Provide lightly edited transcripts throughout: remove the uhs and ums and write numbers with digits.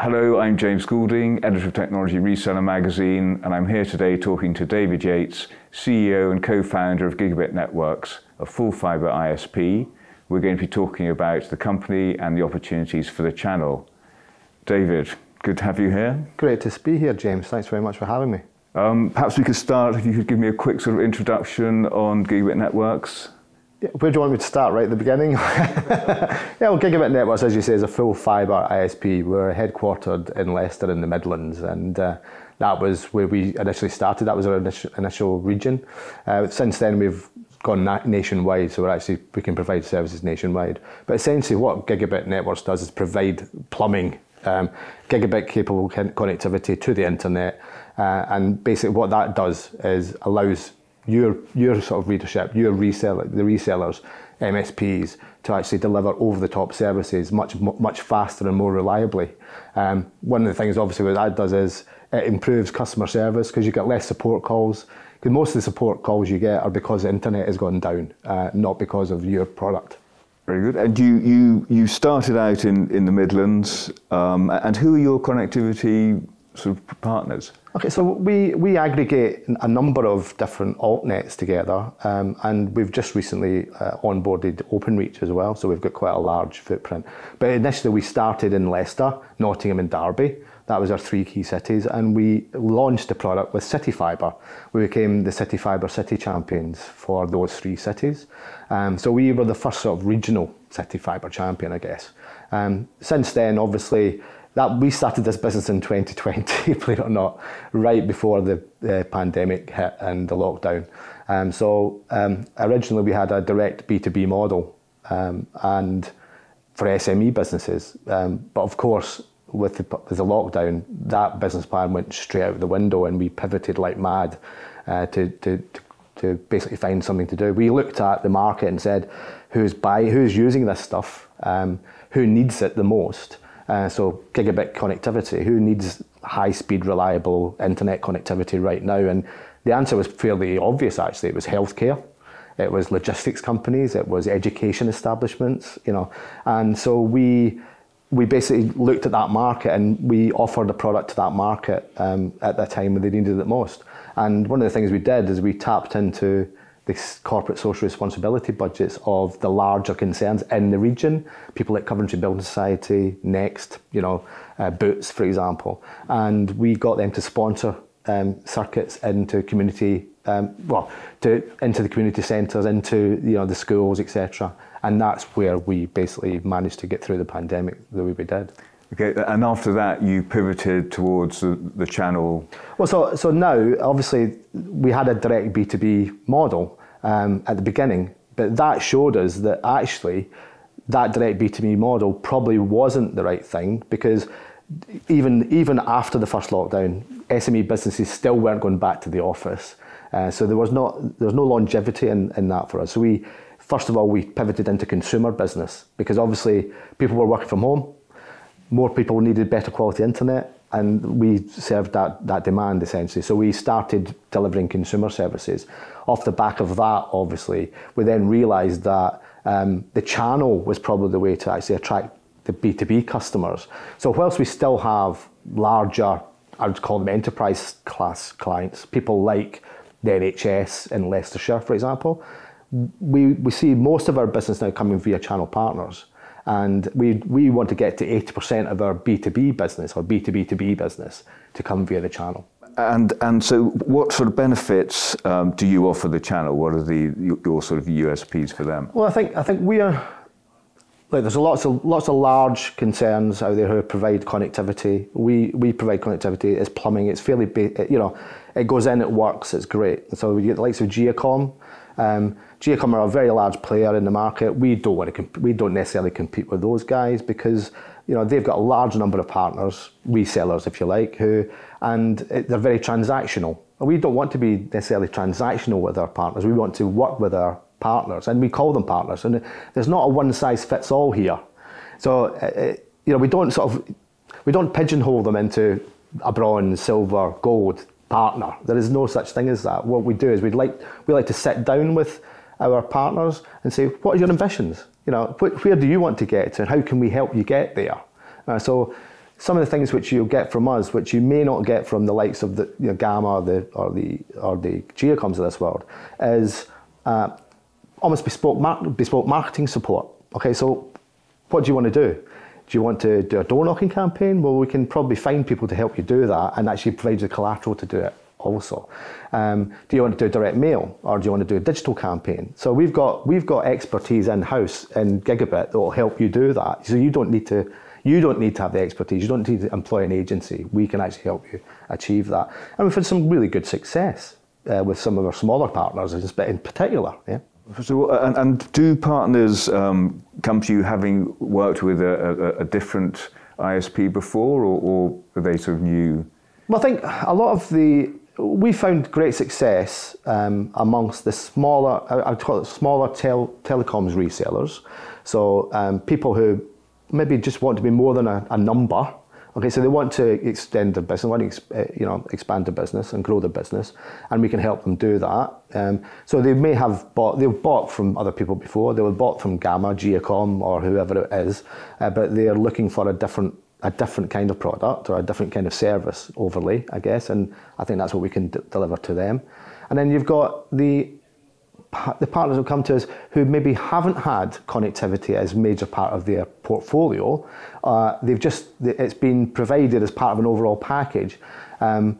Hello, I'm James Goulding, editor of Technology Reseller magazine, and I'm here today talking to David Yates, CEO and co-founder of Gigabit Networks, a full-fibre ISP. We're going to be talking about the company and the opportunities for the channel. David, good to have you here. Great to be here, James. Thanks very much for having me. Perhaps we could start, if you could give me a quick sort of introduction on Gigabit Networks. Yeah, where do you want me to start? Right at the beginning? Yeah, well, Gigabit Networks, as you say, is a full-fibre ISP. We're headquartered in Leicester in the Midlands, and that was where we initially started. That was our initial region. Since then, we've gone nationwide, so we can provide services nationwide. But essentially, what Gigabit Networks does is provide plumbing, gigabit-capable connectivity to the internet, and basically what that does is allows your sort of readership, your reseller, the resellers, MSPs, to actually deliver over-the-top services much faster and more reliably. One of the things, obviously, what that does is it improves customer service because you get less support calls. Because most of the support calls you get are because the internet has gone down, not because of your product. Very good. And you started out in the Midlands, and who are your connectivity sort of partners? Okay, so we aggregate a number of different altnets together, and we've just recently onboarded Openreach as well, so we've got quite a large footprint. But initially we started in Leicester, Nottingham and Derby. That was our three key cities, and we launched the product with CityFibre. We became the CityFibre City Champions for those three cities. So we were the first sort of regional CityFibre champion, I guess. Since then, obviously, we started this business in 2020, believe it or not, right before the pandemic hit and the lockdown. Originally we had a direct B2B model and for SME businesses, but of course with the lockdown, that business plan went straight out the window, and we pivoted like mad to basically find something to do. We looked at the market and said, who's using this stuff, who needs it the most? So gigabit connectivity, who needs high-speed, reliable internet connectivity right now? And the answer was fairly obvious, actually. It was healthcare, it was logistics companies, it was education establishments, you know. And so we basically looked at that market, and we offered a product to that market at the time when they needed it most. And one of the things we did is we tapped into the corporate social responsibility budgets of the larger concerns in the region, people like Coventry Building Society, Next, Boots, for example, and we got them to sponsor circuits into community, into the community centres, into the schools, etc. And that's where we basically managed to get through the pandemic the way we did. Okay, and after that you pivoted towards the channel. Well, so now, obviously, we had a direct B2B model at the beginning, but that showed us that actually that direct B2B model probably wasn't the right thing, because even after the first lockdown, SME businesses still weren't going back to the office. So there was no longevity in that for us. So first of all, we pivoted into consumer business, because obviously people were working from home. More people needed better quality internet, and we served that demand essentially. So we started delivering consumer services. Off the back of that, obviously, we then realised that the channel was probably the way to actually attract the B2B customers. So whilst we still have larger, I would call them enterprise class clients, people like the NHS in Leicestershire, for example, we see most of our business now coming via channel partners. And we want to get to 80% of our B2B business, or B2B2B business, to come via the channel. And so what sort of benefits do you offer the channel? What are your sort of USPs for them? Well, I think we are, like, there's lots of large concerns out there who provide connectivity. We provide connectivity. It's plumbing. It's fairly, it goes in, it works, it's great. And so we get the likes of Giacom. Giacom are a very large player in the market. We don't necessarily compete with those guys, because they've got a large number of partners, resellers if you like, and they're very transactional. We don't want to be necessarily transactional with our partners. We want to work with our partners, and we call them partners. And there's not a one-size-fits-all here. So we don't pigeonhole them into a bronze, silver, gold partner. There is no such thing as that. What we do is we like to sit down with our partners and say, what are your ambitions? Where do you want to get to, and how can we help you get there? So some of the things which you'll get from us, which you may not get from the likes of the Gamma or the Geocoms of this world, is almost bespoke marketing support. Okay, so what do you want to do? Do you want to do a door knocking campaign? Well, we can probably find people to help you do that and actually provide you the collateral to do it also. Do you want to do direct mail, or do you want to do a digital campaign? So we've got expertise in-house in Gigabit that will help you do that. So you don't need to have the expertise. You don't need to employ an agency. We can actually help you achieve that. And we've had some really good success with some of our smaller partners in particular. Yeah. So, and do partners come to you having worked with a different ISP before, or are they sort of new? Well, I think a lot of we found great success amongst the smaller, I'd call it smaller telecoms resellers. So people who maybe just want to be more than a number. Okay, so they want to extend their business, want to expand their business and grow their business, and we can help them do that. So they may have they've bought from other people before. They were bought from Gamma, Geocom, or whoever it is, but they are looking for a different kind of product or a different kind of service overlay, I guess, and I think that's what we can deliver to them. And then you've got the partners who come to us who maybe haven't had connectivity as a major part of their portfolio. It's been provided as part of an overall package. And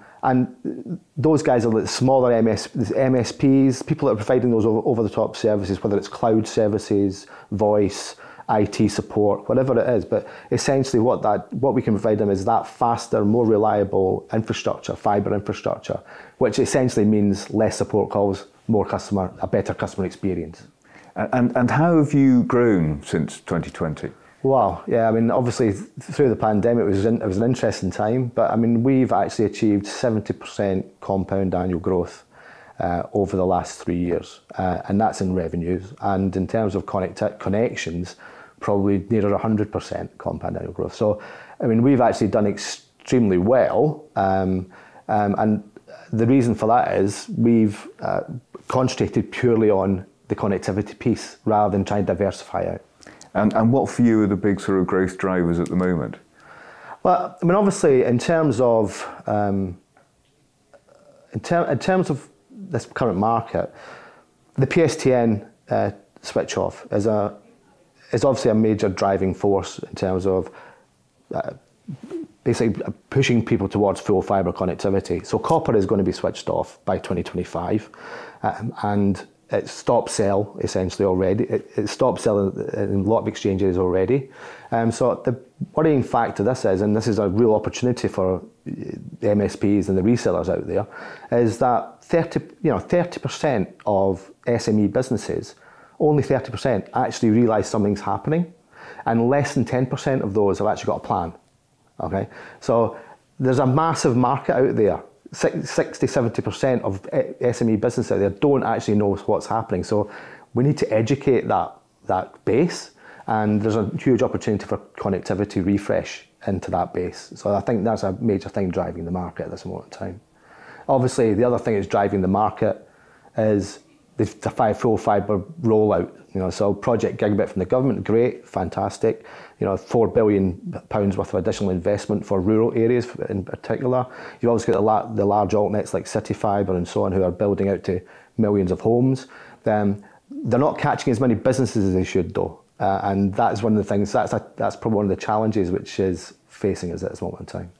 those guys are the smaller MSPs, people that are providing those over-the-top services, whether it's cloud services, voice, IT support, whatever it is. But essentially what we can provide them is that faster, more reliable infrastructure, fibre infrastructure, which essentially means less support calls, a better customer experience. And how have you grown since 2020? Wow, yeah, I mean, obviously through the pandemic it was an interesting time, but I mean, we've actually achieved 70% compound annual growth over the last 3 years, and that's in revenues, and in terms of connections, probably nearer 100% compound annual growth. So, I mean, we've actually done extremely well, and the reason for that is we've concentrated purely on the connectivity piece rather than trying to diversify out. And what for you are the big sort of growth drivers at the moment? Well, I mean, obviously, in terms of this current market, the PSTN switch off is obviously a major driving force in terms of basically pushing people towards full fibre connectivity. So copper is going to be switched off by 2025, and it stopped sell essentially already. It stopped selling in a lot of exchanges already. So the worrying factor this is, and this is a real opportunity for the MSPs and the resellers out there, is that 30% of SME businesses, only 30% actually realise something's happening, and less than 10% of those have actually got a plan. Okay, so there's a massive market out there. 60-70% of SME business out there don't actually know what's happening. So we need to educate that base, and there's a huge opportunity for connectivity refresh into that base. So I think that's a major thing driving the market at this moment in time. Obviously, the other thing that's driving the market is the full fibre rollout. So Project Gigabit from the government, great, fantastic. £4 billion worth of additional investment for rural areas in particular. You've also got the large altnets like CityFibre and so on, who are building out to millions of homes. They're not catching as many businesses as they should, though, and that's one of the things. That's probably one of the challenges which is facing us at this moment in time.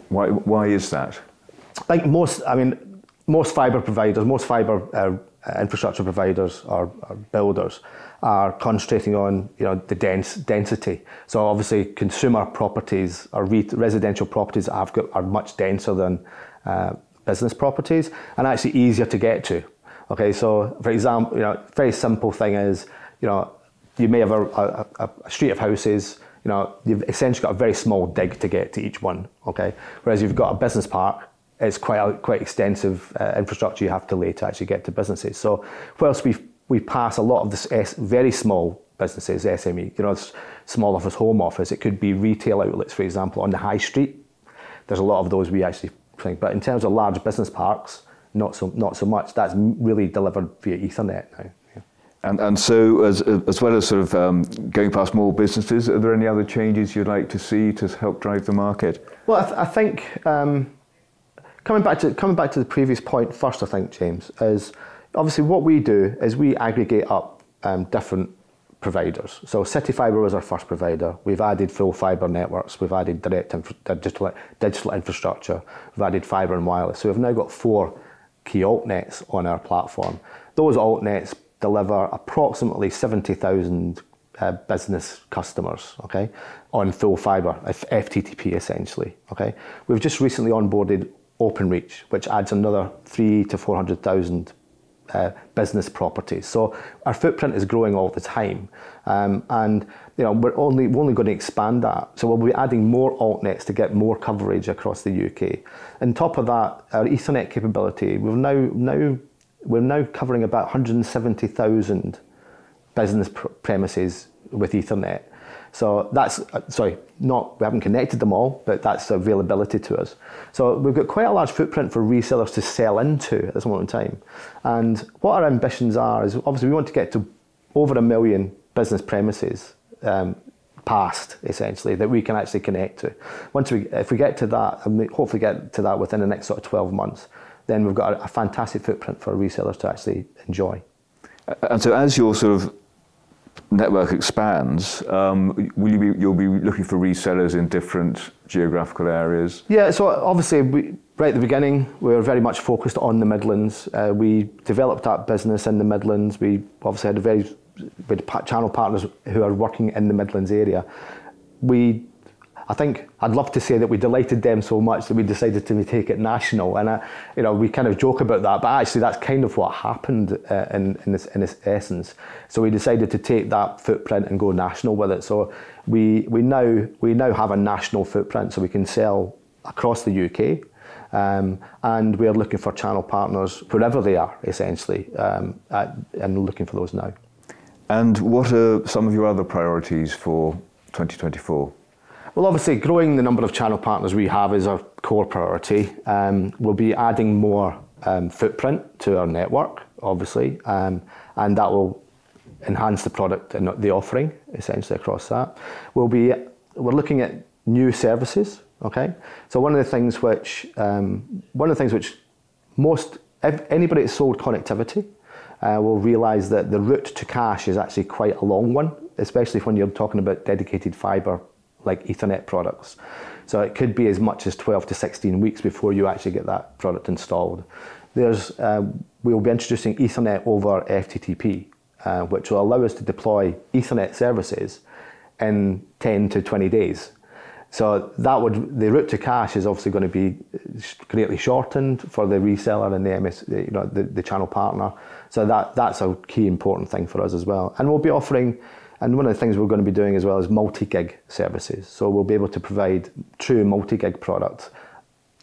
Why is that? Like most fibre providers, most fibre infrastructure providers or builders are concentrating on the density. So obviously consumer properties or residential properties are much denser than business properties, and actually easier to get to. Okay, so for example, very simple thing is you may have a street of houses. You've essentially got a very small dig to get to each one. Okay, whereas you've got a business park, it's quite extensive infrastructure you have to lay to actually get to businesses. So whilst we pass a lot of this very small businesses, SME, small office, home office, it could be retail outlets, for example, on the high street. There's a lot of those we actually think, but in terms of large business parks, not so much. That's really delivered via Ethernet now. Yeah. And so, as well as sort of going past more businesses, are there any other changes you'd like to see to help drive the market? Well, I think coming back to the previous point first, I think, James, is obviously what we do is we aggregate up different providers. So CityFibre was our first provider. We've added full-fibre networks. We've added digital infrastructure. We've added fibre and wireless. So we've now got 4 key altnets on our platform. Those altnets deliver approximately 70,000 business customers, okay, on full fibre, FTTP essentially, okay. We've just recently onboarded Openreach, which adds another 300,000 to 400,000 business properties. So our footprint is growing all the time, and you know we're only going to expand that. So we'll be adding more altnets to get more coverage across the UK. On top of that, our Ethernet capability, we're now covering about 170,000 business premises with Ethernet. So that's, we haven't connected them all, but that's availability to us. So we've got quite a large footprint for resellers to sell into at this moment in time. And what our ambitions are is obviously we want to get to over 1 million business premises passed, essentially, that we can actually connect to. If we get to that, and we hopefully get to that within the next sort of 12 months, then we've got a fantastic footprint for resellers to actually enjoy. And so as your sort of network expands, you'll be looking for resellers in different geographical areas? Yeah, so obviously right at the beginning we were very much focused on the Midlands. We developed that business in the Midlands. We obviously had with channel partners who are working in the Midlands area. I think I'd love to say that we delighted them so much that we decided to take it national, and we kind of joke about that, but actually that's kind of what happened in its essence. So we decided to take that footprint and go national with it. So we now have a national footprint, so we can sell across the UK, and we are looking for channel partners wherever they are, essentially, and looking for those now. And what are some of your other priorities for 2024? Well, obviously, growing the number of channel partners we have is our core priority. We'll be adding more footprint to our network, obviously, and that will enhance the product and the offering, essentially, across that. We're looking at new services, okay? So one of the things which anybody that's sold connectivity will realise that the route to cash is actually quite a long one, especially when you're talking about dedicated fibre like Ethernet products. So it could be as much as 12 to 16 weeks before you actually get that product installed. We'll be introducing Ethernet over FTTP, which will allow us to deploy Ethernet services in 10 to 20 days. So the route to cash is obviously going to be greatly shortened for the reseller and the channel partner. So that's a key important thing for us as well. And we'll be offering, and one of the things we're going to be doing as well is multi-gig services. So we'll be able to provide true multi-gig products,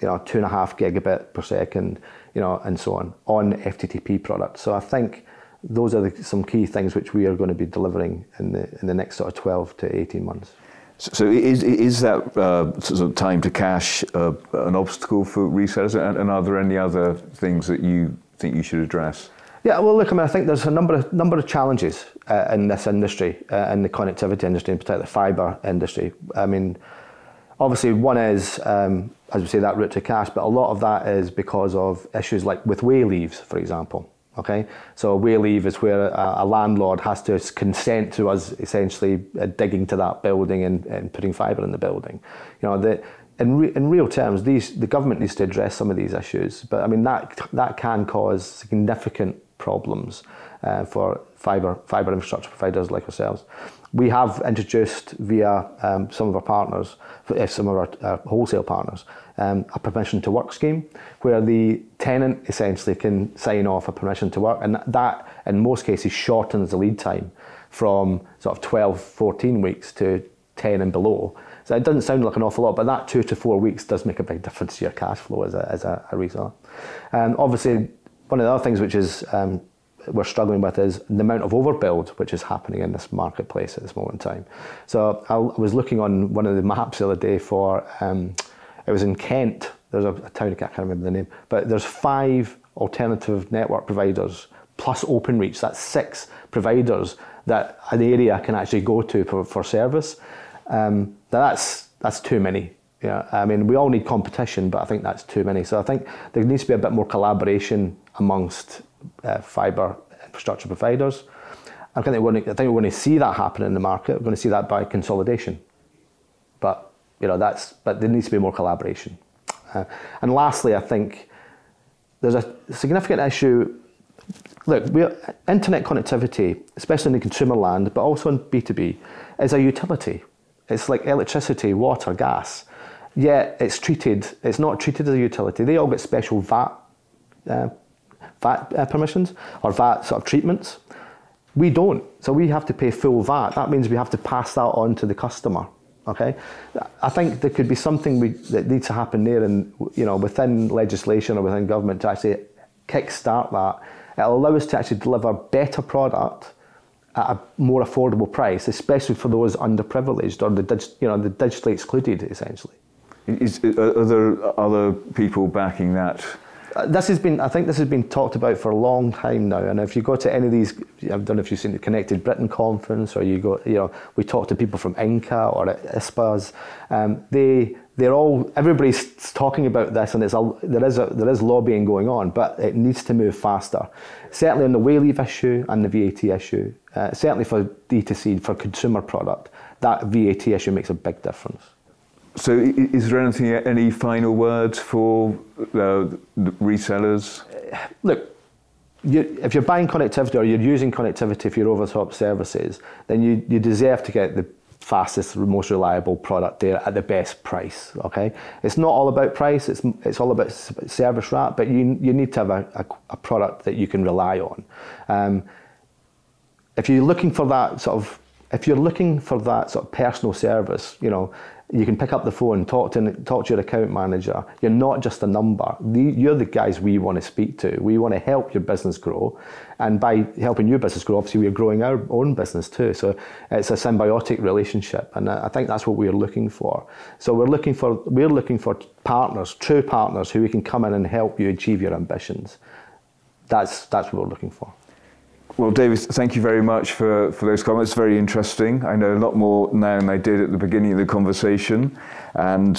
2.5 gigabit per second, and so on FTTP products. So I think those are some key things which we are going to be delivering in the next sort of 12 to 18 months. So is that sort of time to cash an obstacle for resellers, and are there any other things that you think you should address? Yeah, well, look, I think there's a number of challenges in this industry, in the connectivity industry, in particular the fibre industry. I mean, obviously one is, as we say, that route to cash, but a lot of that is because of issues like with way leaves, for example. Okay, so a way leave is where a landlord has to consent to us essentially digging to that building and putting fibre in the building. In real terms, the government needs to address some of these issues, but I mean that can cause significant problems for fibre infrastructure providers like ourselves. We have introduced via some of our partners, some of our wholesale partners, a permission to work scheme where the tenant essentially can sign off a permission to work, and that in most cases shortens the lead time from sort of 12, 14 weeks to 10 and below. So it doesn't sound like an awful lot, but that 2 to 4 weeks does make a big difference to your cash flow as a reseller. Obviously, one of the other things which is we're struggling with is the amount of overbuild which is happening in this marketplace at this moment in time. So I was looking on one of the maps the other day for, it was in Kent, there's a town, I can't remember the name, but there's 5 alternative network providers plus Openreach. That's 6 providers that an area can actually go to for service. That's too many. Yeah, I mean, we all need competition, but I think that's too many. So I think there needs to be a bit more collaboration amongst fibre infrastructure providers. I think we're going to see that happen in the market. We're going to see that by consolidation. But but there needs to be more collaboration. And lastly, I think there's a significant issue. Look, internet connectivity, especially in the consumer land, but also in B2B, is a utility. It's like electricity, water, gas. Yet it's not treated as a utility. They all get special VAT permissions or VAT sort of treatments. We don't, so we have to pay full VAT. That means we have to pass that on to the customer. Okay, I think there could be something that needs to happen there, and within legislation or within government to actually kick-start that. It'll allow us to actually deliver better product at a more affordable price, especially for those underprivileged or the digitally excluded, essentially. Are there other people backing that? I think this has been talked about for a long time now. And if you go to any of these, I don't know if you've seen the Connected Britain conference, or we talk to people from INCA or ISPAs. Everybody's talking about this, and there is lobbying going on, but it needs to move faster. Certainly on the wayleave issue and the VAT issue, certainly for D2C, for consumer product, that VAT issue makes a big difference. So is there any final words for the resellers? Look, if you're buying connectivity or you're using connectivity for your over-the-top services, then you deserve to get the fastest, most reliable product there at the best price, okay? It's not all about price, it's all about service wrap, but you need to have a product that you can rely on. If you're looking for that sort of personal service, you can pick up the phone, talk to your account manager. You're not just a number. You're the guys we want to speak to. We want to help your business grow. And by helping your business grow, obviously we're growing our own business too. So it's a symbiotic relationship. And I think that's what we're looking for. So we're looking for partners, true partners, who we can come in and help you achieve your ambitions. That's what we're looking for. Well, David, thank you very much for those comments. Very interesting. I know a lot more now than I did at the beginning of the conversation. And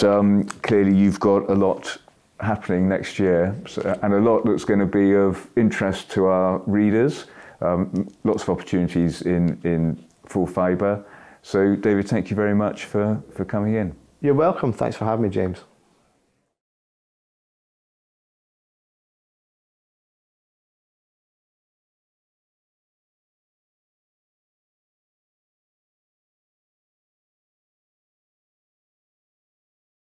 clearly you've got a lot happening next year, and a lot that's going to be of interest to our readers. Lots of opportunities in full fibre. So, David, thank you very much for coming in. You're welcome. Thanks for having me, James.